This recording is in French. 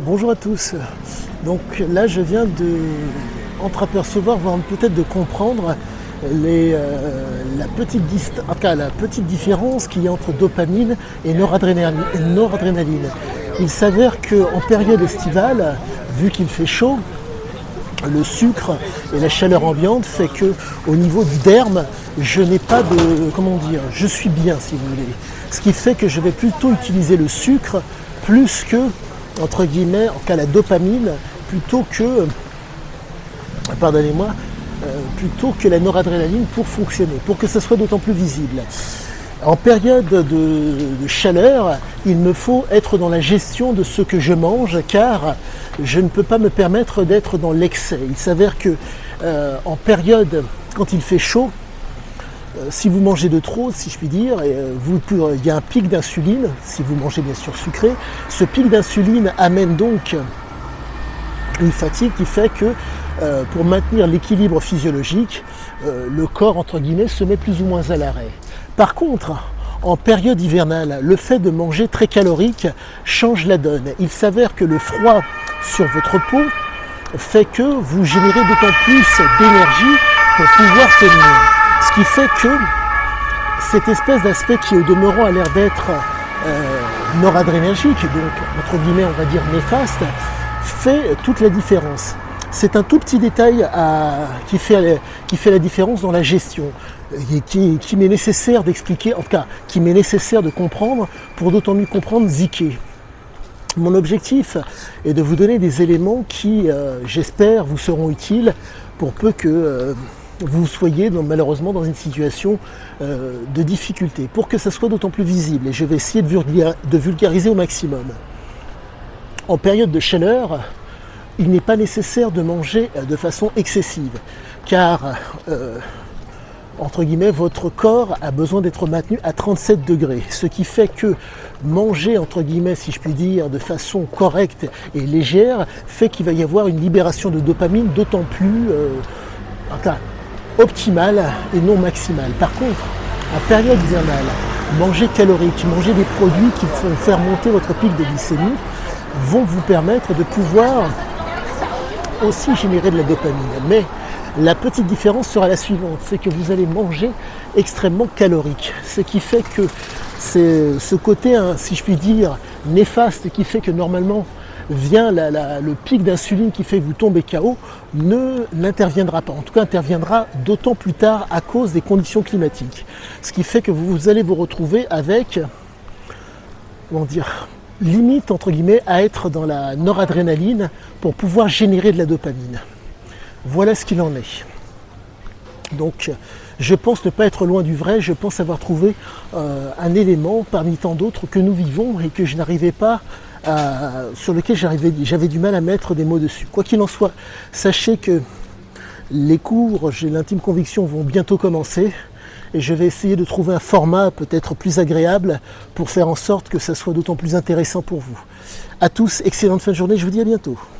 Bonjour à tous. Donc là, je viens de entreapercevoir, voire peut-être de comprendre la petite différence qu'il y a entre dopamine et noradrénaline. Il s'avère qu'en période estivale, vu qu'il fait chaud, le sucre et la chaleur ambiante fait que au niveau du derme, je n'ai pas de, je suis bien si vous voulez. Ce qui fait que je vais plutôt utiliser le sucre plus que, entre guillemets, en cas la dopamine, plutôt que la noradrénaline pour fonctionner, pour que ça soit d'autant plus visible. En période de chaleur, il me faut être dans la gestion de ce que je mange, car je ne peux pas me permettre d'être dans l'excès. Il s'avère que en période, quand il fait chaud, si vous mangez de trop, si je puis dire, il y a un pic d'insuline, si vous mangez bien sûr sucré. Ce pic d'insuline amène donc une fatigue qui fait que pour maintenir l'équilibre physiologique, le corps, entre guillemets, se met plus ou moins à l'arrêt. Par contre, en période hivernale, le fait de manger très calorique change la donne. Il s'avère que le froid sur votre peau fait que vous générez d'autant plus d'énergie pour pouvoir tenir. Ce qui fait que cette espèce d'aspect qui au demeurant a l'air d'être noradrénergique, donc entre guillemets on va dire néfaste, fait toute la différence. C'est un tout petit détail qui fait la différence dans la gestion, et qui m'est nécessaire d'expliquer, en tout cas qui m'est nécessaire de comprendre pour d'autant mieux comprendre Ziké. Mon objectif est de vous donner des éléments qui, j'espère, vous seront utiles pour peu que vous soyez malheureusement dans une situation de difficulté, pour que ça soit d'autant plus visible. Et je vais essayer de vulgariser au maximum. En période de chaleur, il n'est pas nécessaire de manger de façon excessive, car entre guillemets, votre corps a besoin d'être maintenu à 37 degrés, ce qui fait que manger, entre guillemets, si je puis dire, de façon correcte et légère, fait qu'il va y avoir une libération de dopamine d'autant plus optimale et non maximale. Par contre, en période hivernale, manger calorique, manger des produits qui vont faire monter votre pic de glycémie, vont vous permettre de pouvoir aussi générer de la dopamine. Mais la petite différence sera la suivante, c'est que vous allez manger extrêmement calorique, ce qui fait que c'est ce côté, si je puis dire, néfaste, qui fait que normalement vient le pic d'insuline qui fait que vous tombez KO, n'interviendra pas. En tout cas, interviendra d'autant plus tard à cause des conditions climatiques. Ce qui fait que vous allez vous retrouver avec, limite entre guillemets à être dans la noradrénaline pour pouvoir générer de la dopamine. Voilà ce qu'il en est. Donc je pense ne pas être loin du vrai, je pense avoir trouvé un élément parmi tant d'autres que nous vivons et que je n'arrivais pas sur lequel j'avais du mal à mettre des mots dessus. Quoi qu'il en soit, sachez que les cours, j'ai l'intime conviction, vont bientôt commencer. Et je vais essayer de trouver un format peut-être plus agréable pour faire en sorte que ça soit d'autant plus intéressant pour vous. À tous, excellente fin de journée, je vous dis à bientôt.